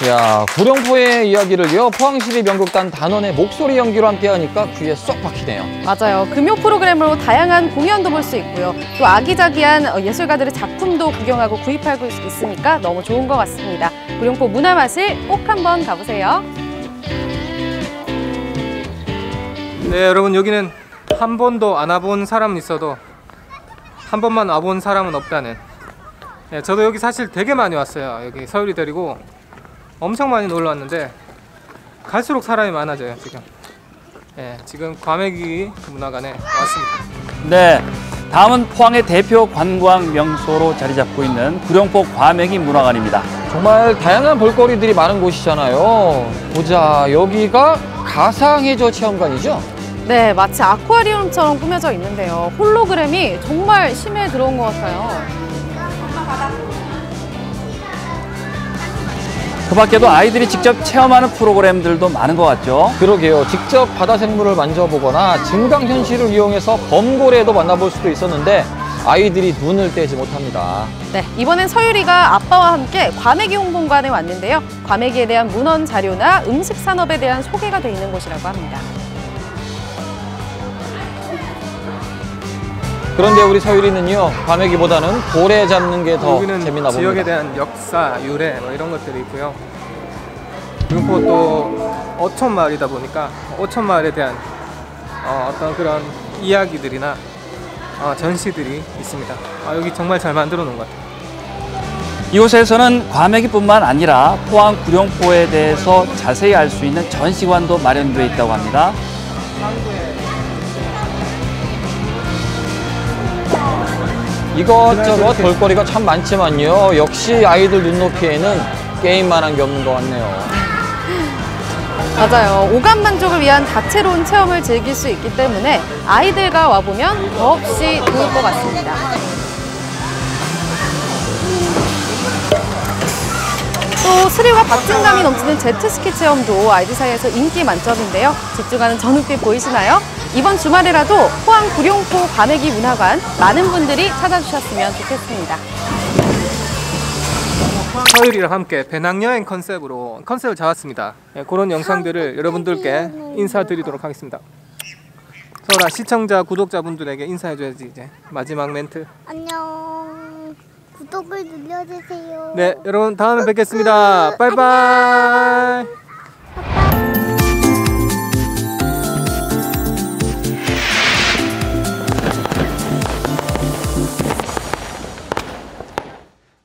야, 구룡포의 이야기를요 포항시립 연극단 단원의 목소리 연기로 함께하니까 귀에 쏙 박히네요. 맞아요. 금요 프로그램으로 다양한 공연도 볼 수 있고요. 또 아기자기한 예술가들의 작품도 구경하고 구입할 수 있으니까 너무 좋은 것 같습니다. 구룡포 문화마실 꼭 한번 가보세요. 네, 여러분 여기는 한 번도 안 와본 사람은 있어도 한 번만 와본 사람은 없다는. 네, 저도 여기 사실 되게 많이 왔어요. 여기 서울이 데리고 엄청 많이 놀러 왔는데 갈수록 사람이 많아져요 지금. 예, 지금 과메기 문화관에 왔습니다. 네, 다음은 포항의 대표 관광 명소로 자리 잡고 있는 구룡포 과메기 문화관입니다. 정말 다양한 볼거리들이 많은 곳이잖아요. 보자, 여기가 가상해저 체험관이죠? 네, 마치 아쿠아리움처럼 꾸며져 있는데요. 홀로그램이 정말 심해 들어온 것 같아요. 그 밖에도 아이들이 직접 체험하는 프로그램들도 많은 것 같죠? 그러게요. 직접 바다 생물을 만져보거나 증강현실을 이용해서 범고래도 만나볼 수도 있었는데 아이들이 눈을 떼지 못합니다. 네, 이번엔 서유리가 아빠와 함께 과메기 홍보관에 왔는데요. 과메기에 대한 문헌 자료나 음식 산업에 대한 소개가 돼 있는 곳이라고 합니다. 그런데 우리 서유리는요, 과메기보다는 고래 잡는 게 더 재미나 봅니다. 지역에 대한 역사, 유래 뭐 이런 것들이 있고요. 그리고 또 어촌 마을이다 보니까 어촌 마을에 대한 어떤 그런 이야기들이나 전시들이 있습니다. 여기 정말 잘 만들어 놓은 것 같아요. 이곳에서는 과메기뿐만 아니라 포항 구룡포에 대해서 자세히 알 수 있는 전시관도 마련되어 있다고 합니다. 이것저것 볼거리가 참 많지만요. 역시 아이들 눈높이에는 게임만한 게 없는 것 같네요. 맞아요. 오감 만족을 위한 다채로운 체험을 즐길 수 있기 때문에 아이들과 와보면 더없이 좋을 것 같습니다. 또 스릴과 박진감이 넘치는 제트스키 체험도 아이들 사이에서 인기 만점인데요. 집중하는 저 눈빛 보이시나요? 이번 주말에라도 포항 구룡포 과메기 문화관 많은 분들이 찾아주셨으면 좋겠습니다. 서유리랑 함께 배낭여행 컨셉을 잡았습니다. 그런 영상들을 여러분들께 인사드리도록 하겠습니다. 서울아, 시청자, 구독자분들에게 인사해줘야지 이제 마지막 멘트. 안녕. 구독을 눌러주세요. 네, 여러분 다음에 뵙겠습니다. 바이바이.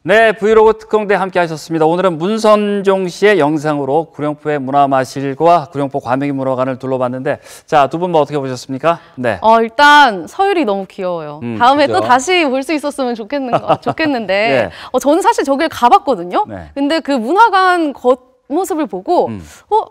네, 브이로그 특공대 함께 하셨습니다. 오늘은 문선종 씨의 영상으로 구룡포의 문화마실과 구룡포 과메기 문화관을 둘러봤는데, 자, 두 분 뭐 어떻게 보셨습니까? 네. 일단 서유리 너무 귀여워요. 다음에 그죠? 또 다시 볼 수 있었으면 좋겠는데 네. 저는 사실 저길 가봤거든요. 네. 근데 그 문화관 겉모습을 보고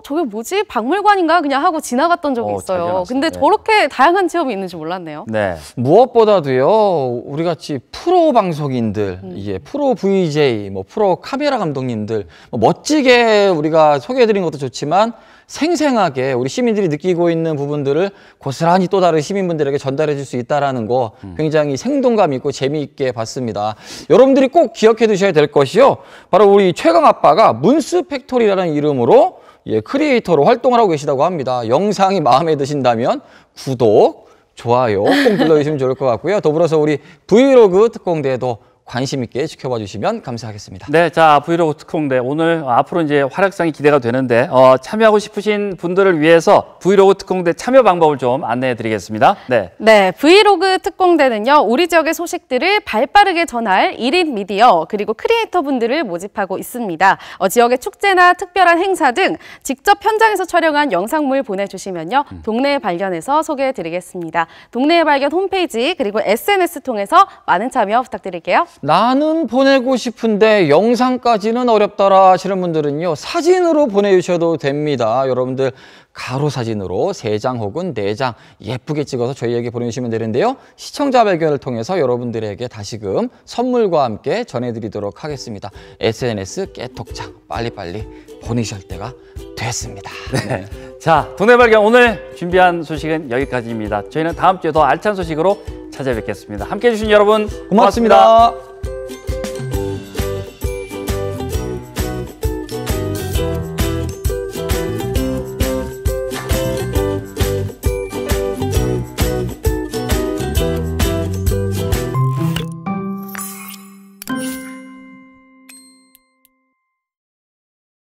저게 뭐지? 박물관인가? 그냥 하고 지나갔던 적이 있어요. 근데 저렇게 다양한 체험이 있는지 몰랐네요. 네. 무엇보다도요, 우리 같이 프로 방송인들, 이제 프로 VJ, 뭐 프로 카메라 감독님들, 멋지게 우리가 소개해드린 것도 좋지만 생생하게 우리 시민들이 느끼고 있는 부분들을 고스란히 또 다른 시민분들에게 전달해 줄 수 있다는 거 굉장히 생동감 있고 재미있게 봤습니다. 여러분들이 꼭 기억해 두셔야 될 것이요, 바로 우리 최강 아빠가 문스 팩토리라는 이름으로 크리에이터로 활동을 하고 계시다고 합니다. 영상이 마음에 드신다면 구독, 좋아요 꼭 눌러주시면 좋을 것 같고요. 더불어서 우리 브이로그 특공대도 관심 있게 지켜봐 주시면 감사하겠습니다. 네, 자, 브이로그 특공대 오늘 앞으로 이제 활약상이 기대가 되는데 참여하고 싶으신 분들을 위해서 브이로그 특공대 참여 방법을 좀 안내해 드리겠습니다. 네, 브이로그 특공대는요, 우리 지역의 소식들을 발빠르게 전할 1인 미디어 그리고 크리에이터 분들을 모집하고 있습니다. 지역의 축제나 특별한 행사 등 직접 현장에서 촬영한 영상물 보내주시면요, 동네 발견에서 소개해 드리겠습니다. 동네 발견 홈페이지 그리고 SNS 통해서 많은 참여 부탁드릴게요. 나는 보내고 싶은데 영상까지는 어렵더라 하시는 분들은요, 사진으로 보내주셔도 됩니다. 여러분들 가로 사진으로 3장 혹은 4장 예쁘게 찍어서 저희에게 보내주시면 되는데요. 시청자 발견을 통해서 여러분들에게 다시금 선물과 함께 전해드리도록 하겠습니다. SNS 깨톡장 빨리빨리 보내실 때가 됐습니다. 네. 자, 동네 발견 오늘 준비한 소식은 여기까지입니다. 저희는 다음 주에 더 알찬 소식으로 찾아뵙겠습니다. 함께해 주신 여러분 고맙습니다.